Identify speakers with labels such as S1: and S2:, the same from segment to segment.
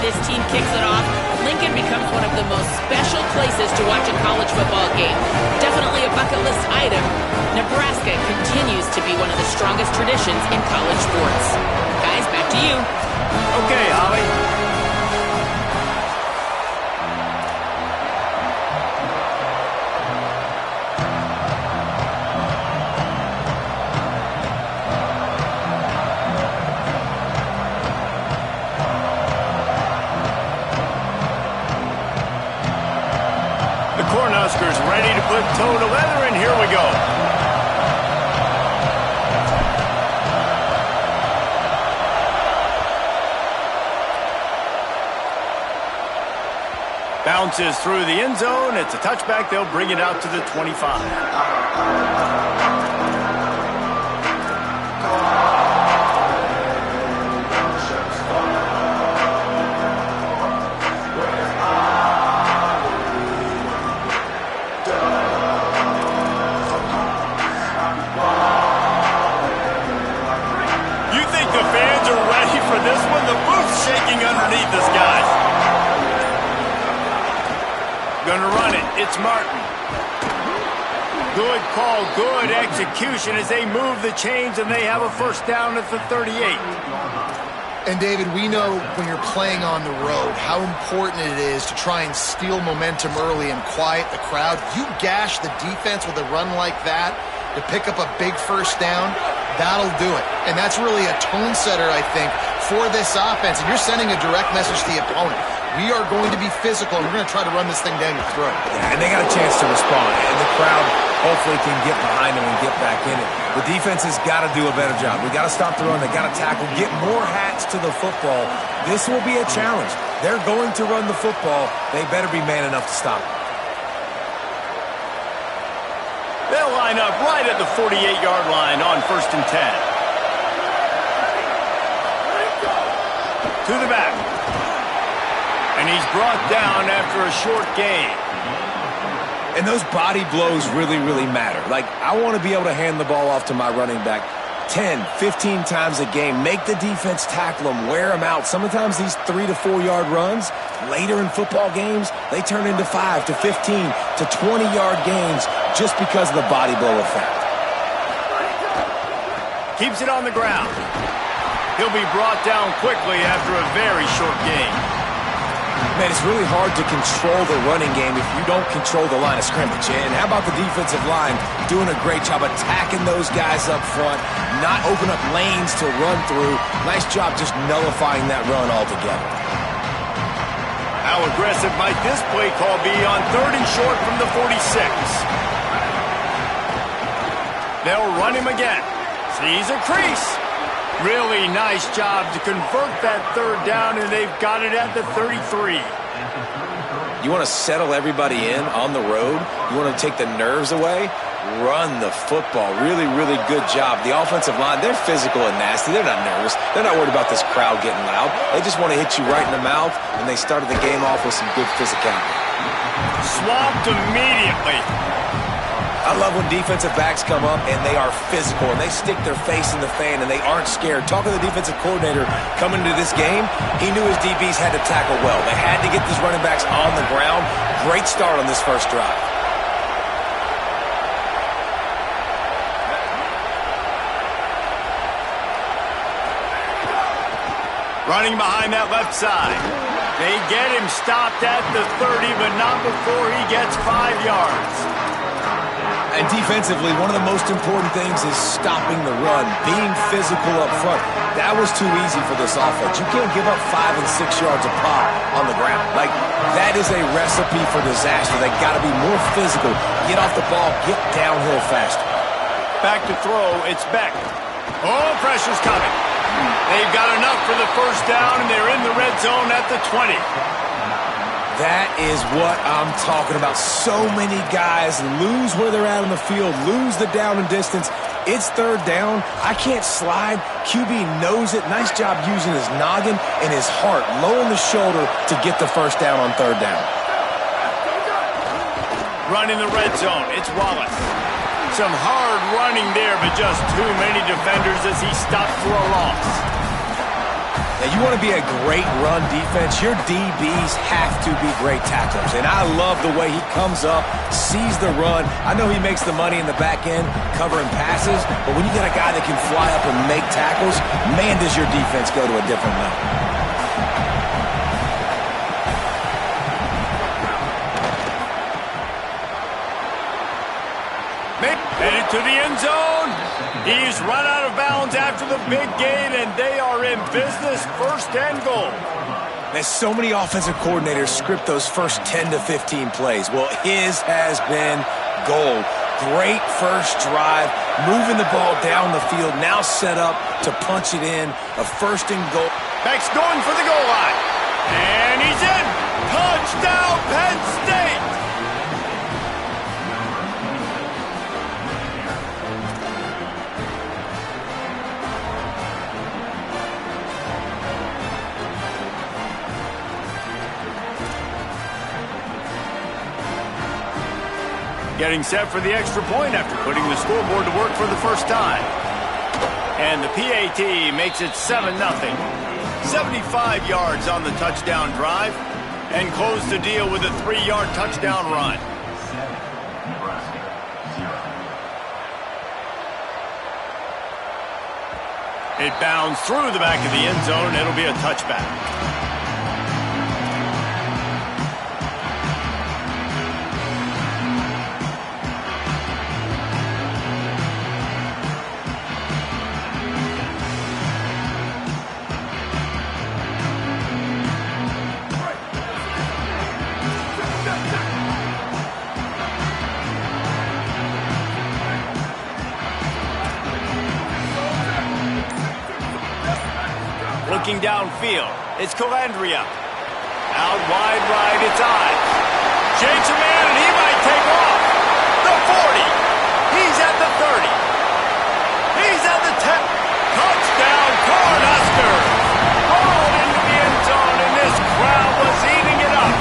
S1: this team kicks it off, Lincoln becomes one of the most special places to watch a college football game. Definitely a bucket list item. Nebraska continues to be one of the strongest traditions in college sports. Guys, back to you.
S2: Okay, Holly. Cornhuskers ready to put toe to leather, and here we go. Bounces through the end zone. It's a touchback. They'll bring it out to the 25. This one, the roof's shaking underneath us, guys. Gonna run it. It's Martin. Good call, good execution as they move the chains and they have a first down at the 38.
S3: And David, we know when you're playing on the road how important it is to try and steal momentum early and quiet the crowd. You gash the defense with a run like that to pick up a big first down, that'll do it. And that's really a tone setter, I think, for this offense. And you're sending a direct message to the opponent. We are going to be physical, and we're going to try to run this thing down your throat.
S4: Yeah, and they got a chance to respond. And the crowd hopefully can get behind them and get back in it. The defense has got to do a better job. We got to stop the run. They got to tackle, get more hats to the football. This will be a challenge. They're going to run the football. They better be man enough to stop it.
S2: They'll line up right at the 48-yard line on 1st and 10. To the back. And he's brought down after a short gain.
S4: And those body blows really, really matter. Like, I want to be able to hand the ball off to my running back 10, 15 times a game. Make the defense tackle them, wear them out. Sometimes these 3 to 4 yard runs, later in football games, they turn into 5 to 15 to 20-yard gains just because of the body blow effect.
S2: Keeps it on the ground. He'll be brought down quickly after a very short gain.
S4: Man, it's really hard to control the running game if you don't control the line of scrimmage. And how about the defensive line doing a great job attacking those guys up front, not open up lanes to run through. Nice job just nullifying that run altogether.
S2: How aggressive might this play call be on 3rd and short from the 46? They'll run him again. Sees a crease. Really nice job to convert that 3rd down, and they've got it at the 33.
S4: You want to settle everybody in on the road? You want to take the nerves away? Run the football. Really, really good job. The offensive line, they're physical and nasty. They're not nervous. They're not worried about this crowd getting loud. They just want to hit you right in the mouth, and they started the game off with some good physicality.
S2: Swamped immediately.
S4: I love when defensive backs come up and they are physical and they stick their face in the fan and they aren't scared. Talking to the defensive coordinator coming into this game, he knew his DBs had to tackle well. They had to get these running backs on the ground. Great start on this first drive.
S2: Running behind that left side. They get him stopped at the 30, but not before he gets 5 yards.
S4: And defensively, one of the most important things is stopping the run, being physical up front. That was too easy for this offense. You can't give up 5 and 6 yards a pop on the ground. Like, that is a recipe for disaster. They got to be more physical, get off the ball, get downhill faster.
S2: Back to throw, it's Beck. Oh, pressure's coming. They've got enough for the first down, and they're in the red zone at the 20.
S4: That is what I'm talking about. So many guys lose where they're at on the field, lose the down and distance. It's 3rd down. I can't slide. QB knows it. Nice job using his noggin and his heart, lowering the shoulder to get the first down on 3rd down.
S2: Run in the red zone. It's Wallace. Some hard running there, but just too many defenders as he stopped for a loss.
S4: Now, you want to be a great run defense, your DBs have to be great tacklers. And I love the way he comes up, sees the run. I know he makes the money in the back end covering passes, but when you got a guy that can fly up and make tackles, man, does your defense go to a different level.
S2: Headed to the end zone. He's run out of bounds after the big gain, and they are in business, 1st and goal.
S4: There's so many offensive coordinators script those first 10 to 15 plays. Well, his has been gold. Great first drive, moving the ball down the field, now set up to punch it in, a 1st and goal.
S2: Beck's going for the goal line. And he's in. Touchdown, Penn State. Getting set for the extra point after putting the scoreboard to work for the first time. And the PAT makes it 7-0. 75 yards on the touchdown drive and close the deal with a 3-yard touchdown run. It bounds through the back of the end zone. It'll be a touchback. Looking downfield, it's Calandria. Out wide right, it's Ives. Shakes a man, and he might take off. The 40. He's at the 30. He's at the 10. Touchdown, Cornhuskers. Rolled into the end zone, and this crowd was eating it up.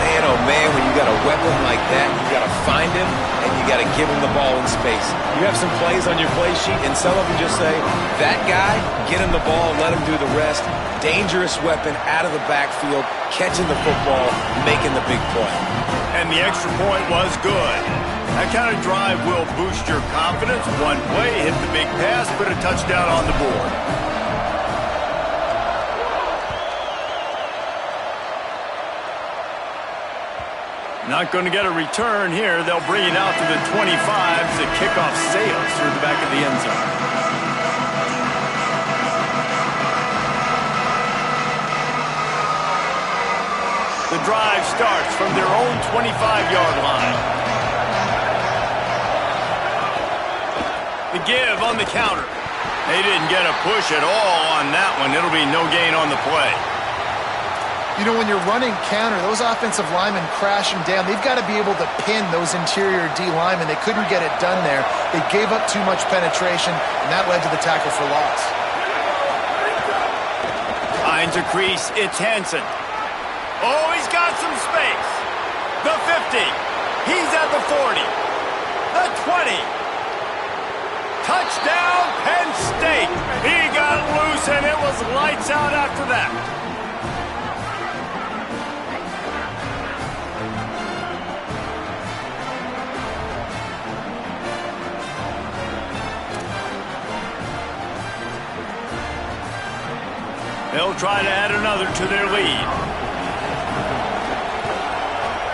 S4: Man, oh man, when you got a weapon like that, you got to find him, and you got to give him the ball in space. You have some plays on your play sheet, and some of them just say, that guy, get him the ball, let him do the rest. Dangerous weapon out of the backfield, catching the football, making the big play.
S2: And the extra point was good. That kind of drive will boost your confidence. One play, hit the big pass, put a touchdown on the board. Not going to get a return here. They'll bring it out to the 25 as the kickoff sails through the back of the end zone. The drive starts from their own 25-yard line. The give on the counter. They didn't get a push at all on that one. It'll be no gain on the play.
S3: You know, when you're running counter, those offensive linemen crashing down, they've got to be able to pin those interior D linemen. They couldn't get it done there. They gave up too much penetration, and that led to the tackle for loss.
S2: Finds a crease. It's Hansen. Oh, he's got some space. The 50. He's at the 40. The 20. Touchdown, Penn State. He got loose, and it was lights out after that. They'll try to add another to their lead.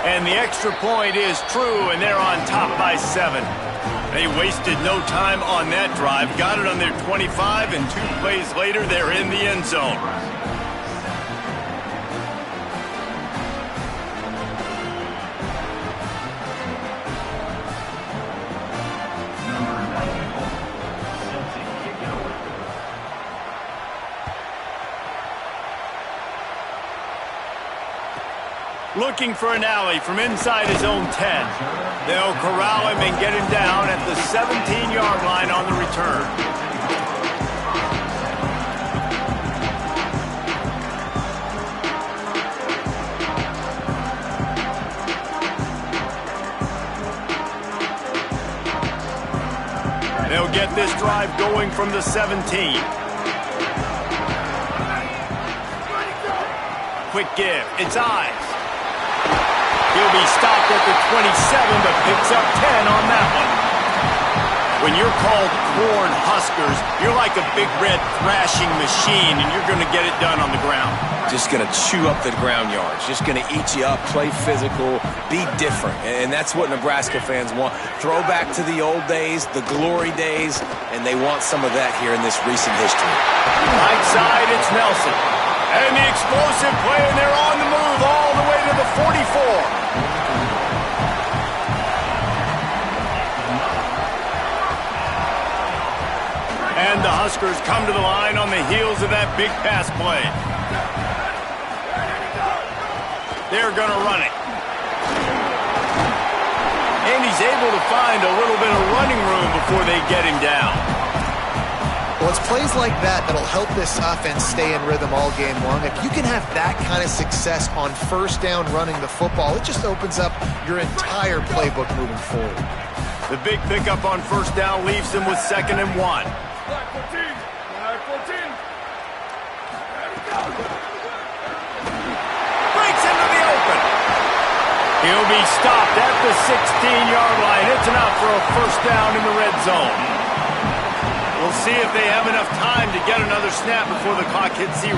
S2: And the extra point is true, and they're on top by 7. They wasted no time on that drive. Got it on their 25, and 2 plays later, they're in the end zone. Looking for an alley from inside his own 10. They'll corral him and get him down at the 17-yard line on the return. They'll get this drive going from the 17. quick give. It's eyes. He'll be stopped at the 27, but picks up 10 on that one. When you're called Corn Huskers, you're like a big red thrashing machine, and you're going to get it done on the ground.
S4: Just going to chew up the ground yards. Just going to eat you up, play physical, be different. And that's what Nebraska fans want. Throw back to the old days, the glory days, and they want some of that here in this recent history.
S2: Right side, it's Nelson. And the explosive play, and they're on the move all the way to the 44. And the Huskers come to the line on the heels of that big pass play. They're going to run it. And he's able to find a little bit of running room before they get him down.
S3: Well, it's plays like that that'll help this offense stay in rhythm all game long. If you can have that kind of success on first down running the football, it just opens up your entire playbook moving forward.
S2: The big pickup on first down leaves them with 2nd and 1. He'll be stopped at the 16-yard line. It's enough for a first down in the red zone. We'll see if they have enough time to get another snap before the clock hits 0.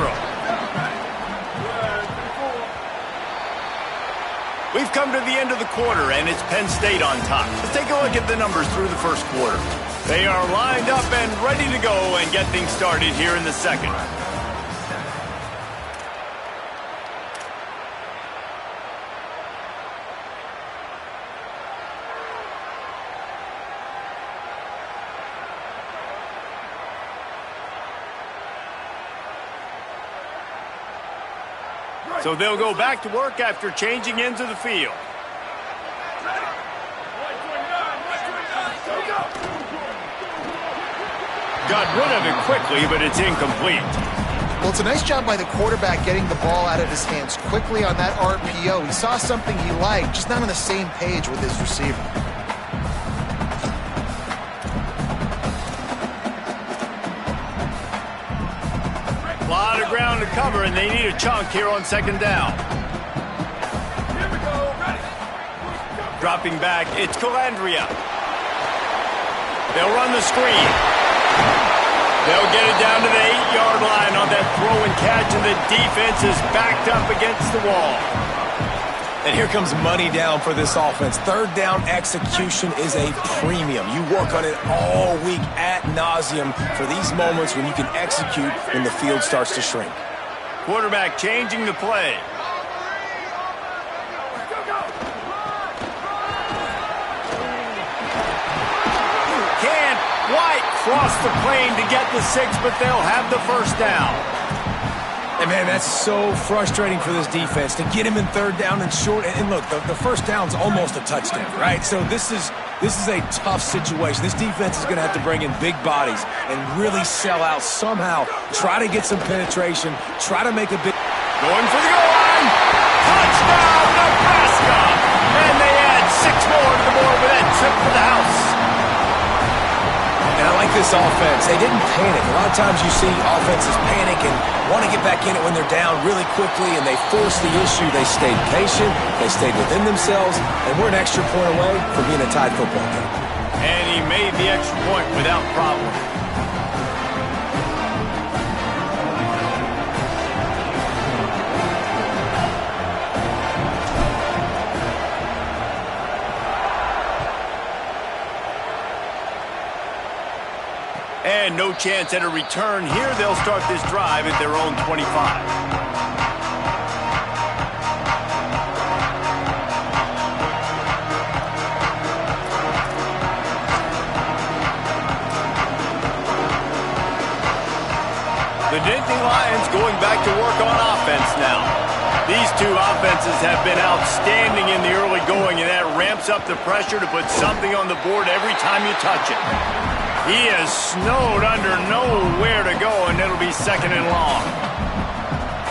S2: We've come to the end of the quarter, and it's Penn State on top. Let's take a look at the numbers through the first quarter. They are lined up and ready to go and get things started here in the second. So they'll go back to work after changing into the field. Got rid of it quickly, but it's incomplete.
S3: Well, it's a nice job by the quarterback getting the ball out of his hands quickly on that RPO. He saw something he liked, just not on the same page with his receiver.
S2: A lot of ground to cover, and they need a chunk here on 2nd down. Dropping back, it's Calandria. They'll run the screen. They'll get it down to the 8-yard line on that throw and catch, and the defense is backed up against the wall.
S4: And here comes money down for this offense. 3rd down execution is a premium. You work on it all week ad nauseum for these moments when you can execute when the field starts to shrink.
S2: Quarterback changing the play. Can't quite cross the plane to get the 6, but they'll have the first down.
S4: And, man, that's so frustrating for this defense to get him in 3rd down and short. And look, the first down's almost a touchdown, right? So this is a tough situation. This defense is going to have to bring in big bodies and really sell out somehow. Try to get some penetration. Try to make a big...
S2: Going for the goal line. Touchdown, Nebraska! And they add 6 more to the board with that trip to the house.
S4: And I like this offense. They didn't panic. A lot of times you see offenses panic and want to get back in it when they're down really quickly, and they forced the issue. They stayed patient. They stayed within themselves, and we're an extra point away from being a tied football game.
S2: And he made the extra point without problem. And no chance at a return here. They'll start this drive at their own 25. The Nittany Lions going back to work on offense now. These two offenses have been outstanding in the early going, and that ramps up the pressure to put something on the board every time you touch it. He is snowed under, nowhere to go, and it'll be 2nd and long.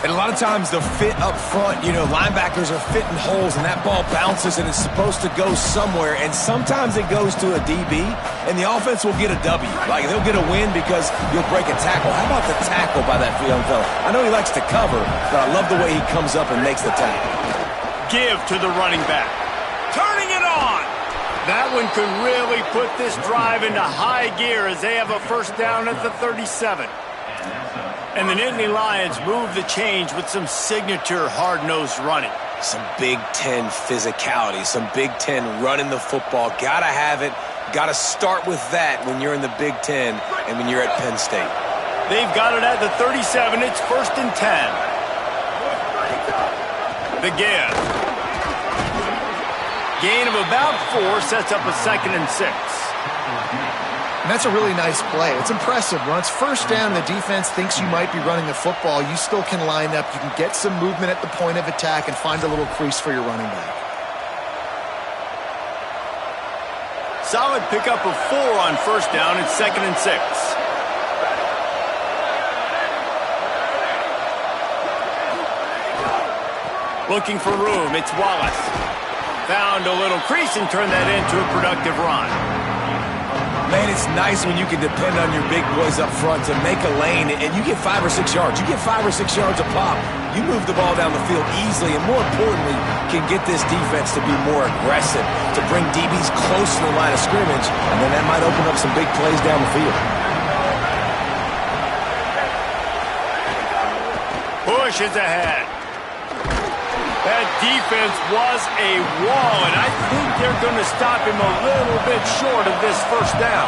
S4: And a lot of times they'll fit up front. You know, linebackers are fitting holes, and that ball bounces, and it's supposed to go somewhere. And sometimes it goes to a DB, and the offense will get a W. Like, they'll get a win because you'll break a tackle. How about the tackle by that young fella? I know he likes to cover, but I love the way he comes up and makes the tackle.
S2: Give to the running back. Turning it on. That one could really put this drive into high gear as they have a first down at the 37. And the Nittany Lions move the change with some signature hard-nosed running.
S4: Some Big Ten physicality, some Big Ten running the football. Gotta have it. Gotta start with that when you're in the Big Ten and when you're at Penn State.
S2: They've got it at the 37. It's 1st and 10. The give. Gain of about 4 sets up a 2nd and 6.
S3: And that's a really nice play. It's impressive. When it's first down and the defense thinks you might be running the football, you still can line up. You can get some movement at the point of attack and find a little crease for your running back.
S2: Solid pickup of 4 on first down. It's 2nd and 6. Looking for room. It's Wallace. Found a little crease and turned that into a productive run.
S4: Man, it's nice when you can depend on your big boys up front to make a lane, and you get 5 or 6 yards. You get 5 or 6 yards a pop. You move the ball down the field easily, and more importantly, can get this defense to be more aggressive, to bring DBs close to the line of scrimmage, and then that might open up some big plays down the field.
S2: Push is ahead. That defense was a wall, and I think they're going to stop him a little bit short of this first down.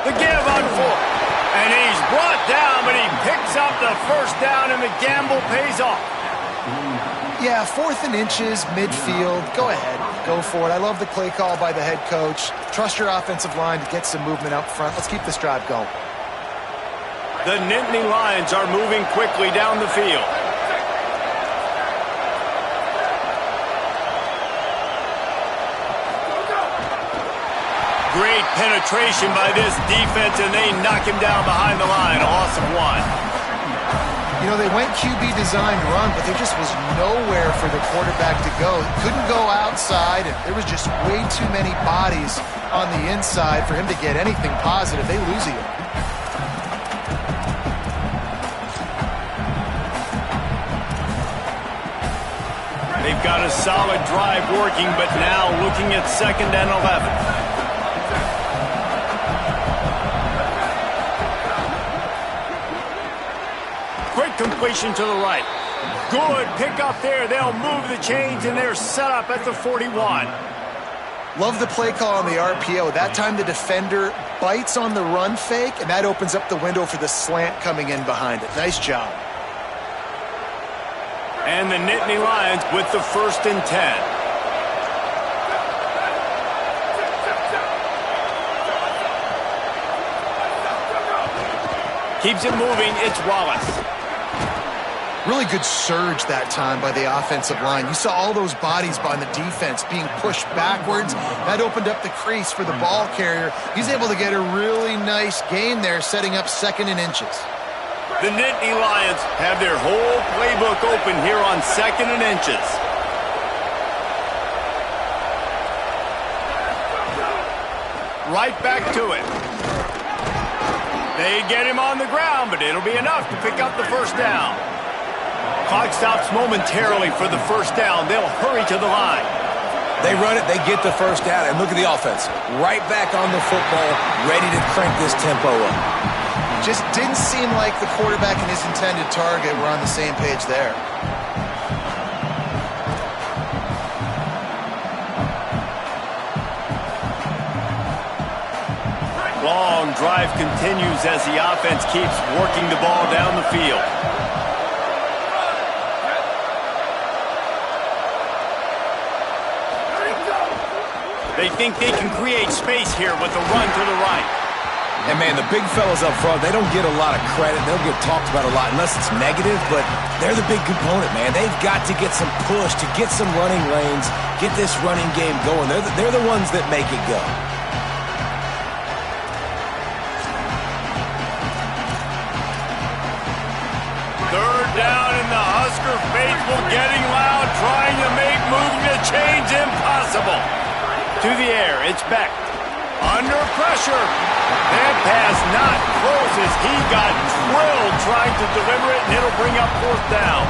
S2: The give on 4. And he's brought down, but he picks up the first down, and the gamble pays off.
S3: Yeah, 4th and inches, midfield. Go ahead. Go for it. I love the play call by the head coach. Trust your offensive line to get some movement up front. Let's keep this drive going.
S2: The Nittany Lions are moving quickly down the field. Great penetration by this defense, and they knock him down behind the line. A loss of 1.
S3: You know, they went QB designed run, but there just was nowhere for the quarterback to go. He couldn't go outside, and there was just way too many bodies on the inside for him to get anything positive. They lose him.
S2: They've got a solid drive working, but now looking at 2nd and 11. Quick completion to the right. Good pickup there. They'll move the chains, and they're set up at the 41.
S3: Love the play call on the RPO. That time the defender bites on the run fake, and that opens up the window for the slant coming in behind it. Nice job.
S2: And the Nittany Lions with the 1st and 10. Keeps it moving. It's Wallace.
S3: Really good surge that time by the offensive line. You saw all those bodies by the defense being pushed backwards. That opened up the crease for the ball carrier. He's able to get a really nice gain there, setting up 2nd and inches.
S2: The Nittany Lions have their whole playbook open here on 2nd and inches. Right back to it. They get him on the ground, but it'll be enough to pick up the first down. Clock stops momentarily for the first down. They'll hurry to the line.
S4: They run it, they get the first down, and look at the offense. Right back on the football, ready to crank this tempo up.
S3: Just didn't seem like the quarterback and his intended target were on the same page there.
S2: Long drive continues as the offense keeps working the ball down the field. They think they can create space here with a run to the right.
S4: And, man, the big fellas up front, they don't get a lot of credit. They'll get talked about a lot unless it's negative, but they're the big component, man. They've got to get some push, to get some running lanes, get this running game going. They're the ones that make it go.
S2: faithful getting loud, trying to make moving the chains impossible. To the air, it's Beck. Under pressure. That pass not close as he got drilled trying to deliver it, and it'll bring up fourth down.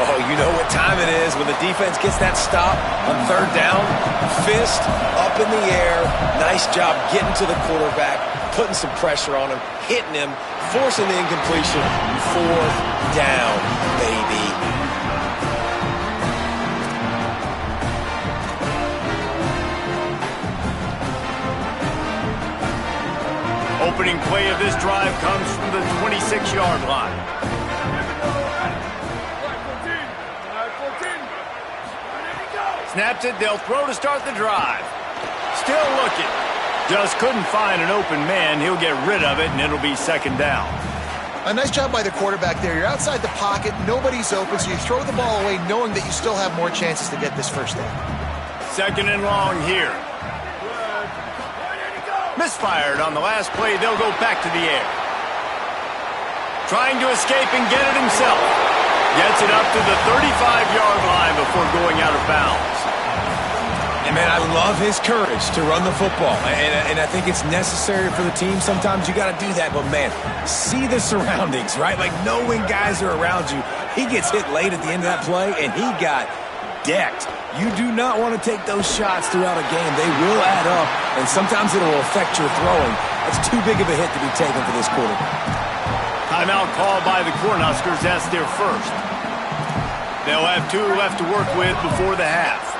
S4: Oh, you know what time it is when the defense gets that stop on third down. Fist up in the air. Nice job getting to the quarterback, putting some pressure on him, hitting him, forcing the incompletion. Fourth down, baby.
S2: Opening play of this drive comes from the 26-yard line. Snaps it, they'll throw to start the drive. Still looking. Just couldn't find an open man. He'll get rid of it, and it'll be second down.
S3: A nice job by the quarterback there. You're outside the pocket, nobody's open, so you throw the ball away knowing that you still have more chances to get this first down.
S2: Second and long here. Misfired on the last play. They'll go back to the air. Trying to escape and get it himself. Gets it up to the 35-yard line before going out of bounds.
S4: And, man, I love his courage to run the football. And I think it's necessary for the team. Sometimes you got to do that. But, man, see the surroundings, right? Like, knowing guys are around you. He gets hit late at the end of that play, and he got decked. You do not want to take those shots throughout a game. They will add up, and sometimes it will affect your throwing. That's too big of a hit to be taken for this quarterback.
S2: Timeout called by the Cornhuskers. That's their first. They'll have 2 left to work with before the half.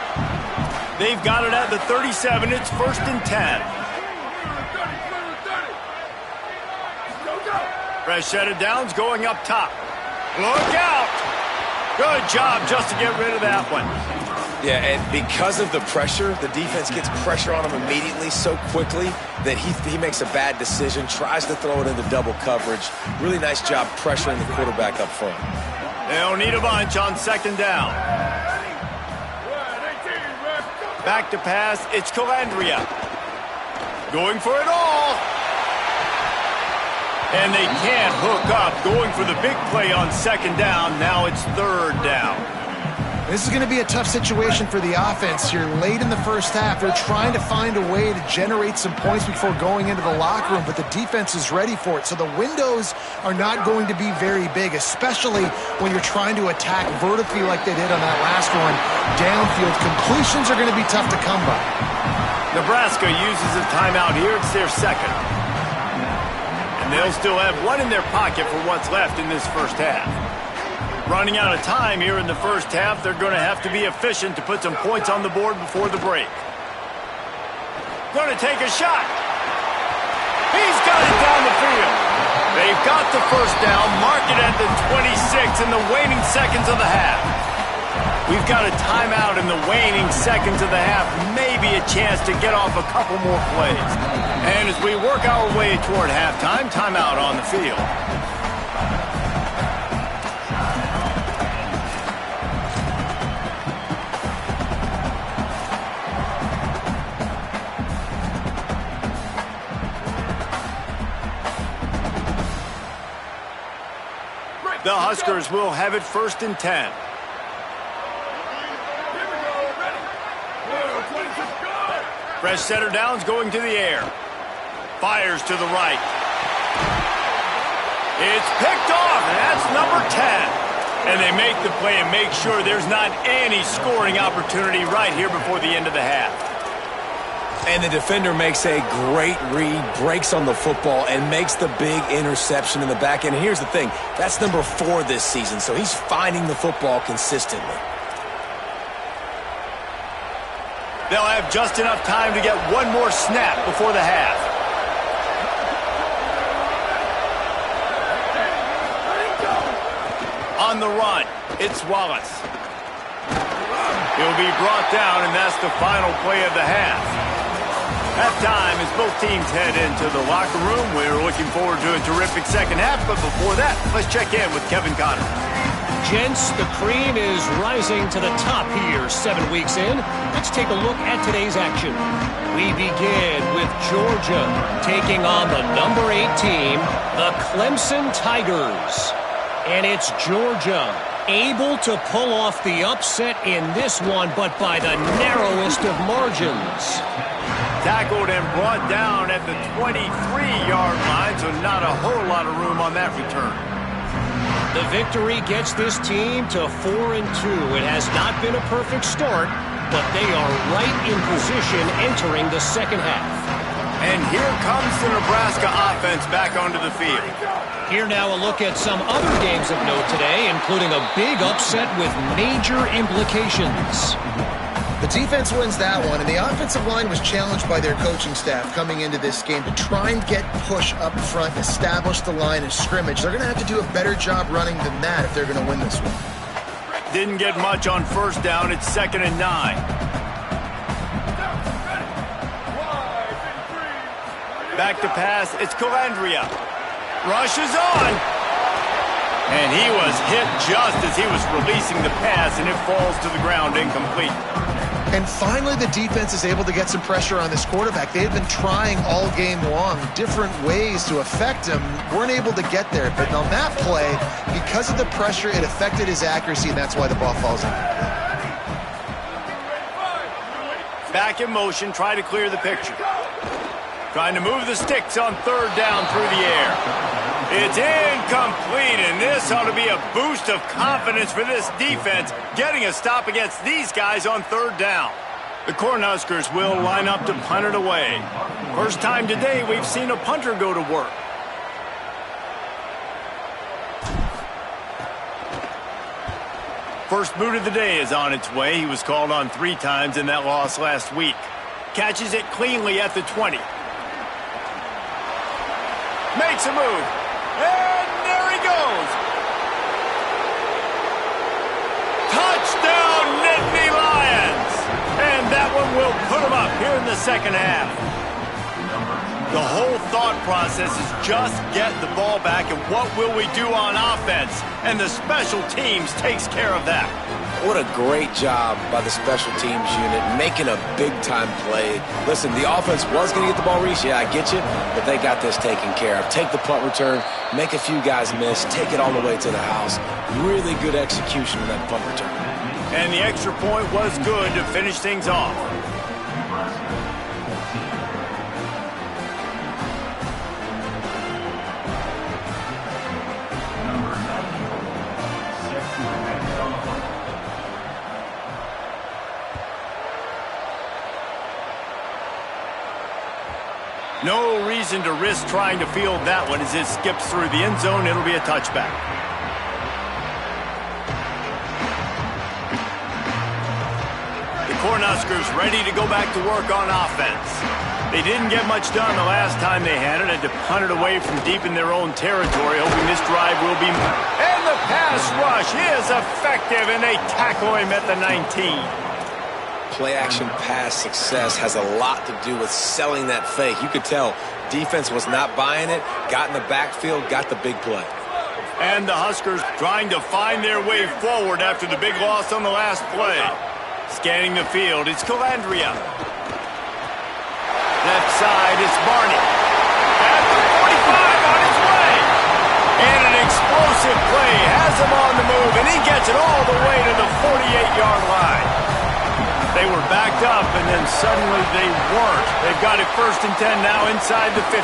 S2: They've got it at the 37. It's first and 10. Fresh set of downs going up top. Look out! Good job just to get rid of that one.
S4: Yeah, and because of the pressure, the defense gets pressure on him immediately so quickly that he makes a bad decision, tries to throw it into double coverage. Really nice job pressuring the quarterback up front.
S2: They'll need a bunch on second down. Back to pass, it's Calandria. Going for it all. And they can't hook up, going for the big play on second down. Now it's third down.
S3: This is going to be a tough situation for the offense here. Late in the first half, they're trying to find a way to generate some points before going into the locker room, but the defense is ready for it. So the windows are not going to be very big, especially when you're trying to attack vertically like they did on that last one. Downfield completions are going to be tough to come by.
S2: Nebraska uses a timeout here. It's their second. And they'll still have one in their pocket for what's left in this first half. Running out of time here in the first half, they're going to have to be efficient to put some points on the board before the break. Going to take a shot. He's got it down the field. They've got the first down, mark it at the 26 in the waning seconds of the half. We've got a timeout in the waning seconds of the half, maybe a chance to get off a couple more plays. And as we work our way toward halftime, timeout on the field. The Huskers will have it first and 10. Fresh center downs going to the air. Fires to the right. It's picked off, and that's number 10. And they make the play and make sure there's not any scoring opportunity right here before the end of the half.
S4: And the defender makes a great read, breaks on the football, and makes the big interception in the back end. And here's the thing, that's number 4 this season, so he's finding the football consistently.
S2: They'll have just enough time to get one more snap before the half. On the run, it's Wallace. He'll be brought down, and that's the final play of the half. Halftime as both teams head into the locker room. We're looking forward to a terrific second half, but before that, let's check in with Kevin Connor.
S5: Gents, the cream is rising to the top here 7 weeks in. Let's take a look at today's action. We begin with Georgia taking on the number 8 team, the Clemson Tigers. And it's Georgia Able to pull off the upset in this one, but by the narrowest of margins.
S2: Tackled and brought down at the 23-yard line, so not a whole lot of room on that return.
S5: The victory gets this team to 4-2. It has not been a perfect start, but they are right in position entering the second half.
S2: And here comes the Nebraska offense back onto the field.
S5: Here now a look at some other games of note today, including a big upset with major implications.
S3: The defense wins that one, and the offensive line was challenged by their coaching staff coming into this game to try and get push up front, establish the line of scrimmage. They're going to have to do a better job running than that if they're going to win this one.
S2: Didn't get much on first down. It's 2nd and 9. Back to pass. It's Calandria. Rushes on. And he was hit just as he was releasing the pass, and it falls to the ground incomplete.
S3: And finally, the defense is able to get some pressure on this quarterback. They had been trying all game long different ways to affect him. Weren't able to get there. But on that play, because of the pressure, it affected his accuracy, and that's why the ball falls incomplete.
S2: Back in motion, try to clear the picture. Trying to move the sticks on 3rd down through the air. It's incomplete, and this ought to be a boost of confidence for this defense, getting a stop against these guys on 3rd down. The Cornhuskers will line up to punt it away. First time today we've seen a punter go to work. First boot of the day is on its way. He was called on 3 times in that loss last week. Catches it cleanly at the 20. Makes a move. And there he goes. Touchdown, Nittany Lions. And that one will put him up here in the second half. The whole thought process is just get the ball back and what will we do on offense? And the special teams takes care of that.
S4: What a great job by the special teams unit, making a big-time play. Listen, the offense was going to get the ball reached. Yeah, I get you, but they got this taken care of. Take the punt return, make a few guys miss, take it all the way to the house. Really good execution of that punt return.
S2: And the extra point was good to finish things off. No reason to risk trying to field that one as it skips through the end zone. It'll be a touchback. The Cornhuskers ready to go back to work on offense. They didn't get much done the last time they had it. Had to punt it away from deep in their own territory, hoping this drive will be... And the pass rush is effective, and they tackle him at the 19.
S4: Play-action pass success has a lot to do with selling that fake. You could tell defense was not buying it, got in the backfield, got the big play.
S2: And the Huskers trying to find their way forward after the big loss on the last play. Scanning the field, it's Calandria. Left side, it's Barney. At the 45 on his way. And an explosive play has him on the move, and he gets it all the way to the 48-yard line. They were backed up, and then suddenly they weren't. They've got it 1st and 10 now inside the 50.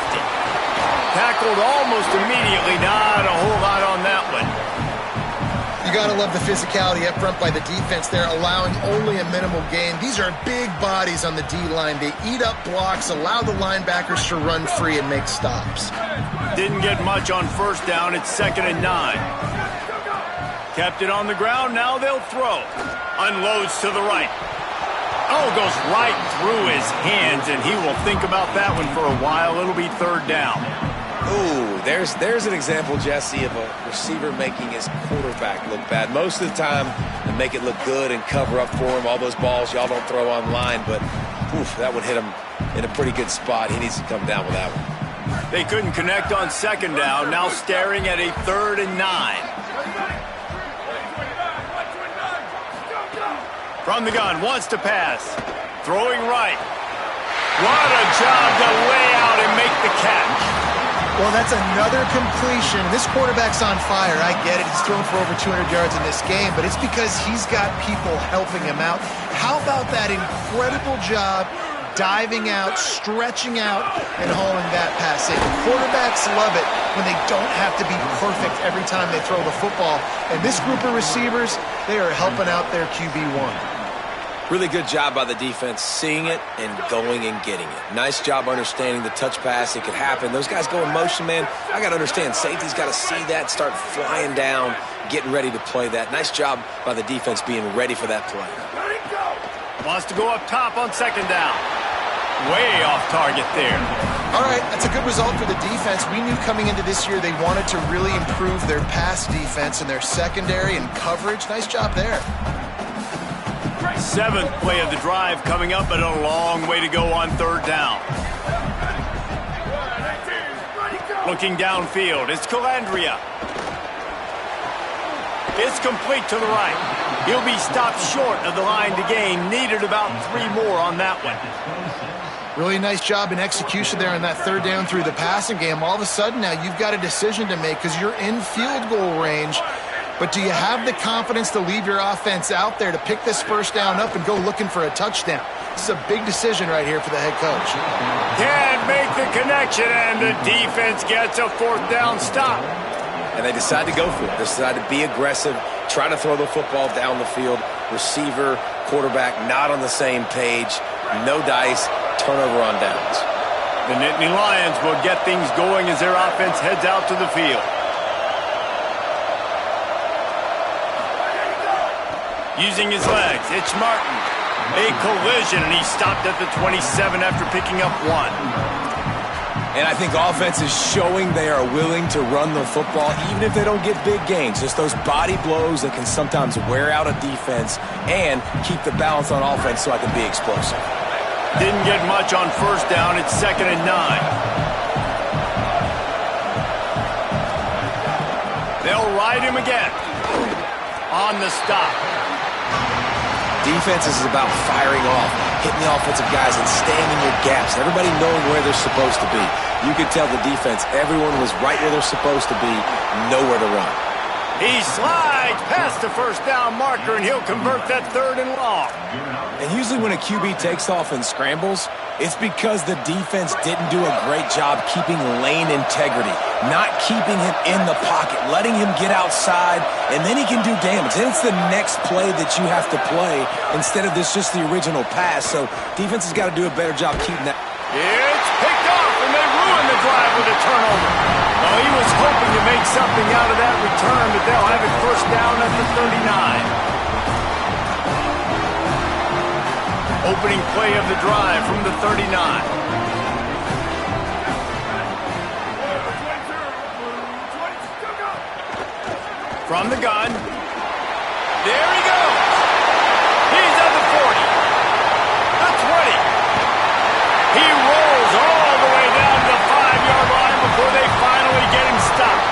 S2: Tackled almost immediately. Not a whole lot on that one.
S3: You got to love the physicality up front by the defense there, allowing only a minimal gain. These are big bodies on the D-line. They eat up blocks, allow the linebackers to run free and make stops.
S2: Didn't get much on first down. It's 2nd and 9. Kept it on the ground. Now they'll throw. Unloads to the right. Oh, goes right through his hands, and he will think about that one for a while. It'll be 3rd down.
S4: Ooh, there's an example, Jesse, of a receiver making his quarterback look bad. Most of the time, they make it look good and cover up for him. All those balls y'all don't throw online, but oof, that would hit him in a pretty good spot. He needs to come down with that one.
S2: They couldn't connect on 2nd down. Now staring at a 3rd and 9. From the gun, wants to pass. Throwing right. What a job to lay out and make the catch.
S3: Well, that's another completion. This quarterback's on fire. I get it. He's thrown for over 200 yards in this game, but it's because he's got people helping him out. How about that incredible job diving out, stretching out, and hauling that pass in? Quarterbacks love it when they don't have to be perfect every time they throw the football. And this group of receivers, they are helping out their QB1.
S4: Really good job by the defense, seeing it and going and getting it. Nice job understanding the touch pass. It could happen. Those guys go in motion, man. I got to understand, safety's got to see that, start flying down, getting ready to play that. Nice job by the defense being ready for that play.
S2: Wants to go up top on second down. Way off target there.
S3: All right, that's a good result for the defense. We knew coming into this year they wanted to really improve their pass defense and their secondary and coverage. Nice job there.
S2: Seventh play of the drive coming up, but a long way to go on third down. Looking downfield, it's Calandria. It's complete to the right. He'll be stopped short of the line to gain. Needed about 3 more on that one.
S3: Really nice job in execution there on that third down through the passing game. All of a sudden now you've got a decision to make because you're in field goal range. But do you have the confidence to leave your offense out there to pick this first down up and go looking for a touchdown? This is a big decision right here for the head coach.
S2: Can't make the connection, and the defense gets a fourth down stop.
S4: And they decide to go for it. They decide to be aggressive, try to throw the football down the field. Receiver, quarterback, not on the same page. No dice, turnover on downs.
S2: The Nittany Lions will get things going as their offense heads out to the field. Using his legs, it's Martin. A collision, and he stopped at the 27 after picking up 1.
S4: And I think offense is showing they are willing to run the football, even if they don't get big gains. Just those body blows that can sometimes wear out a defense and keep the balance on offense so I can be explosive.
S2: Didn't get much on first down. It's 2nd and 9. They'll ride him again. On the stop.
S4: Defense is about firing off, hitting the offensive guys and staying in your gaps. Everybody knowing where they're supposed to be. You could tell the defense, everyone was right where they're supposed to be, nowhere to run.
S2: He slides past the first down marker, and he'll convert that 3rd and long.
S4: And usually when a QB takes off and scrambles, it's because the defense didn't do a great job keeping lane integrity, not keeping him in the pocket, letting him get outside, and then he can do damage. Then it's the next play that you have to play instead of this just the original pass. So defense has got to do a better job keeping that.
S2: It's picked off, and they ruin the drive with a turnover. Well, he was hoping to make something out of that return, but they'll have it first down at the 39. Opening play of the drive from the 39. From the gun. There he goes. He's at the 40. The 20. He rolls all the way down to the 5-yard line before they finally get him stopped.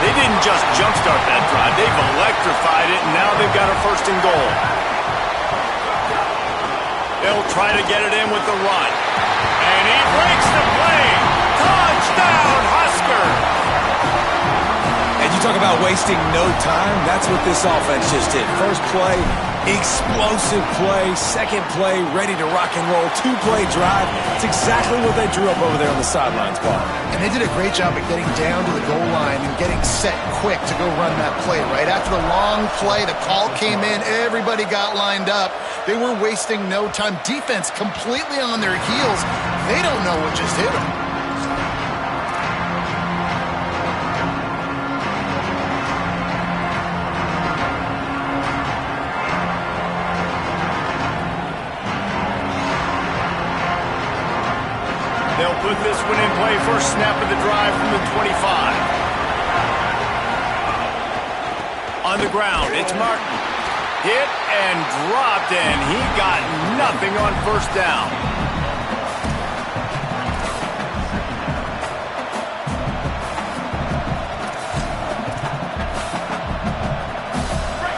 S2: They didn't just jumpstart that drive. They've electrified it, and now they've got a 1st and goal. They'll try to get it in with the run. And he breaks the play. Touchdown, Huskers!
S4: And you talk about wasting no time, that's what this offense just did. First play, explosive play. Second play, ready to rock and roll. 2-play drive. It's exactly what they drew up over there on the sidelines, Paul.
S3: And they did a great job at getting down to the goal line and getting set quick to go run that play. Right after the long play, the call came in. Everybody got lined up. They were wasting no time. Defense completely on their heels. They don't know what just hit them.
S2: They'll put this one in play. First snap of the drive from the 25. On the ground, it's Martin. Hit and dropped, and he got nothing on first down.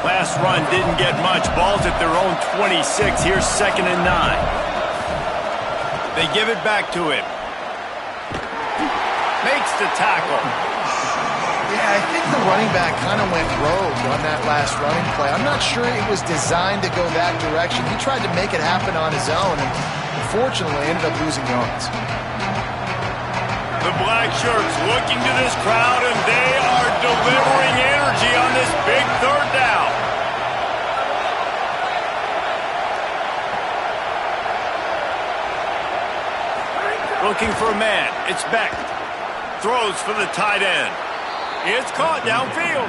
S2: Last run didn't get much. Ball's at their own 26. Here's 2nd and 9. They give it back to him. Makes the tackle.
S3: Yeah, I think the running back kind of went rogue on that last running play. I'm not sure it was designed to go that direction. He tried to make it happen on his own, and unfortunately ended up losing yards.
S2: The black shirts looking to this crowd, and they are delivering energy on this big third down. Looking for a man. It's Beck. Throws for the tight end. It's caught downfield.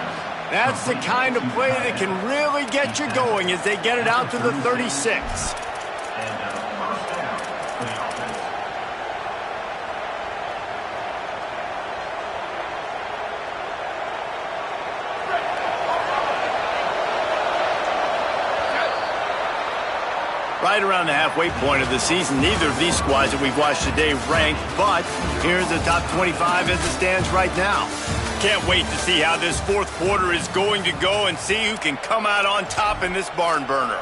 S2: That's the kind of play that can really get you going as they get it out to the 36. Right around the halfway point of the season, neither of these squads that we've watched today rank, but here's the top 25 as it stands right now. Can't wait to see how this fourth quarter is going to go and see who can come out on top in this barn burner.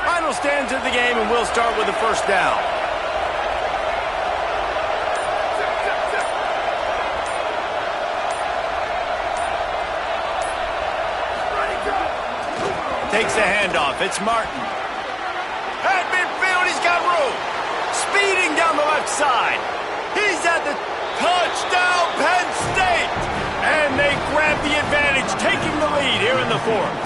S2: Final stands of the game, and we'll start with the first down. Takes the handoff. It's Martin. At midfield, he's got room. Speeding down the left side. He's at the touchdown, Penn State. And they grab the advantage, taking the lead here in the fourth.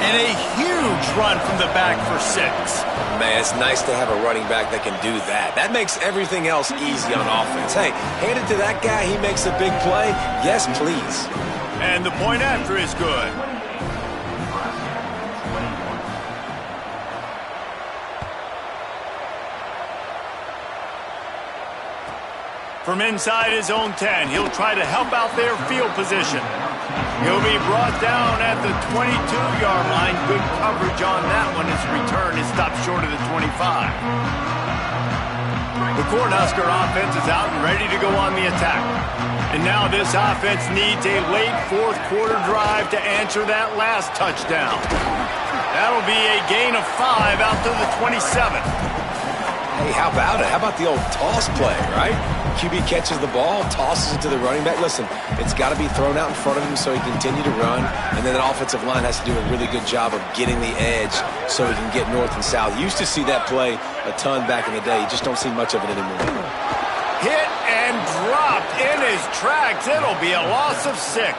S2: And a huge run from the back for 6.
S4: Man, it's nice to have a running back that can do that. That makes everything else easy on offense. Hey, hand it to that guy, he makes a big play. Yes, please.
S2: And the point after is good. From inside his own 10, he'll try to help out their field position. He'll be brought down at the 22-yard line. Good coverage on that one. His return is stopped short of the 25. The Cornhusker offense is out and ready to go on the attack. And now this offense needs a late fourth quarter drive to answer that last touchdown. That'll be a gain of 5 out to the 27.
S4: Hey, how about it? How about the old toss play, right? QB catches the ball, tosses it to the running back. Listen, it's got to be thrown out in front of him so he can continue to run, and then the offensive line has to do a really good job of getting the edge so he can get north and south. You used to see that play a ton back in the day. You just don't see much of it anymore.
S2: Hit and dropped in his tracks. It'll be a loss of 6.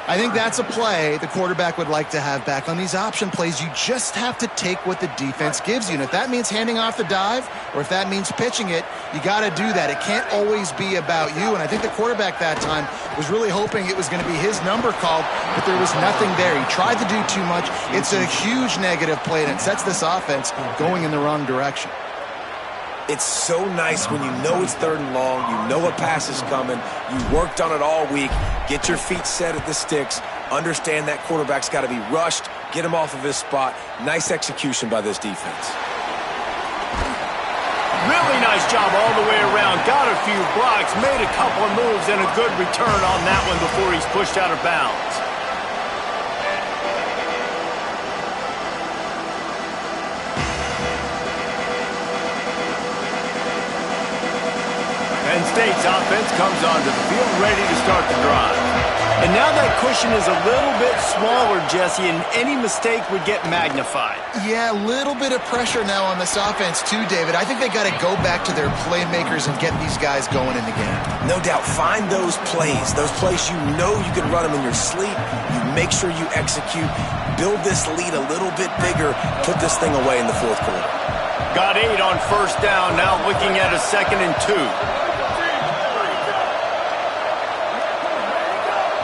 S3: I think that's a play the quarterback would like to have back. On these option plays, you just have to take what the defense gives you. And if that means handing off the dive or if that means pitching it, you got to do that. It can't always be about you. And I think the quarterback that time was really hoping it was going to be his number called, but there was nothing there. He tried to do too much. It's a huge negative play, and it sets this offense going in the wrong direction.
S4: It's so nice when you know it's 3rd and long, you know a pass is coming, you worked on it all week, get your feet set at the sticks, understand that quarterback's got to be rushed, get him off of his spot. Nice execution by this defense.
S2: Really nice job all the way around. Got a few blocks, made a couple of moves, and a good return on that one before he's pushed out of bounds. Penn State's offense comes onto the field ready to start the drive. And now that cushion is a little bit smaller, Jesse, and any mistake would get magnified.
S3: Yeah, a little bit of pressure now on this offense too, David. I think they got to go back to their playmakers and get these guys going in the game.
S4: No doubt. Find those plays you know you can run them in your sleep. You make sure you execute. Build this lead a little bit bigger. Put this thing away in the fourth quarter.
S2: Got 8 on first down. Now looking at a 2nd and 2.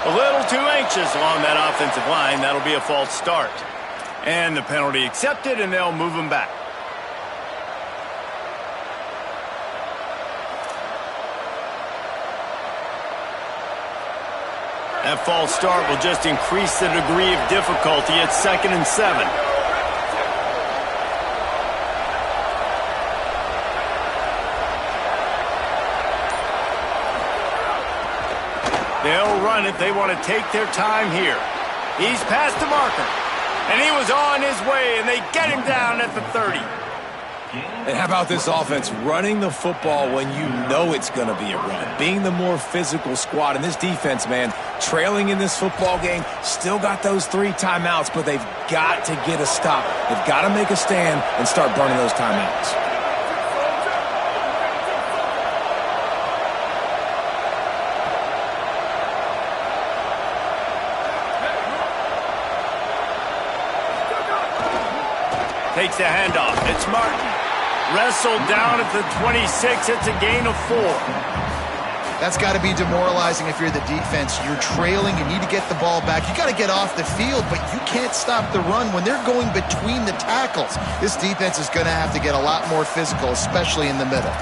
S2: A little too anxious along that offensive line. That'll be a false start. And the penalty accepted, and they'll move him back. That false start will just increase the degree of difficulty at 2nd and 7. They'll run if they want to take their time here. He's past the marker, and he was on his way, and they get him down at the 30.
S4: And how about this offense running the football when you know it's going to be a run? Being the more physical squad. And this defense, man, trailing in this football game, still got those 3 timeouts, but they've got to get a stop. They've got to make a stand and start burning those timeouts.
S2: Takes the handoff. It's Martin. Wrestled down at the 26. It's a gain of 4.
S3: That's got to be demoralizing if you're the defense. You're trailing. You need to get the ball back. You got to get off the field, but you can't stop the run when they're going between the tackles. This defense is going to have to get a lot more physical, especially in the middle.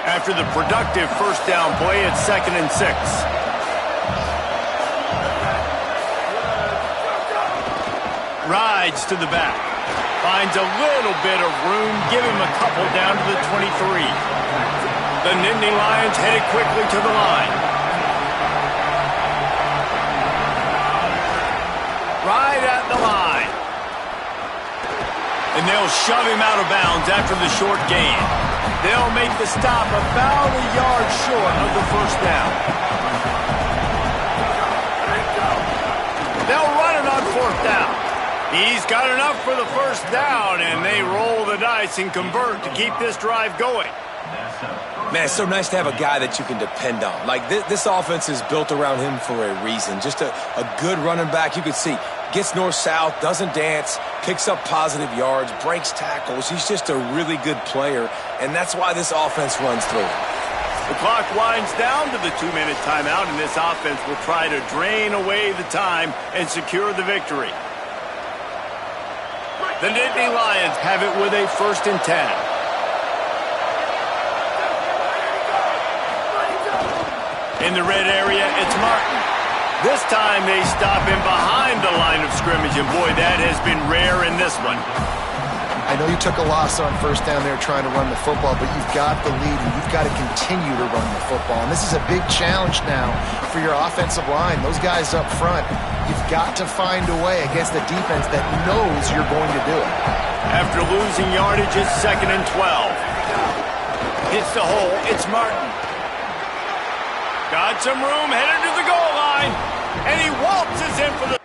S2: After the productive first down play, it's 2nd and 6. Rides to the back. Finds a little bit of room. Give him a couple down to the 23. The Nittany Lions headed quickly to the line. Right at the line. And they'll shove him out of bounds after the short gain. They'll make the stop about a yard short of the first down. They'll run it on 4th down. He's got enough for the first down, and they roll the dice and convert to keep this drive going.
S4: Man, it's so nice to have a guy that you can depend on. Like, this offense is built around him for a reason. Just a good running back. You can see, gets north-south, doesn't dance, picks up positive yards, breaks tackles. He's just a really good player, and that's why this offense runs through him.
S2: The clock winds down to the 2-minute timeout, and this offense will try to drain away the time and secure the victory. The Nittany Lions have it with a 1st and 10. In the red area, it's Martin. This time they stop him behind the line of scrimmage, and boy, that has been rare in this one.
S3: I know you took a loss on first down there trying to run the football, but you've got the lead, and you've got to continue to run the football. And this is a big challenge now for your offensive line. Those guys up front, you've got to find a way against a defense that knows you're going to do it.
S2: After losing yardage, it's 2nd and 12. Hits the hole. It's Martin. Got some room, headed to the goal line, and he waltzes in for the...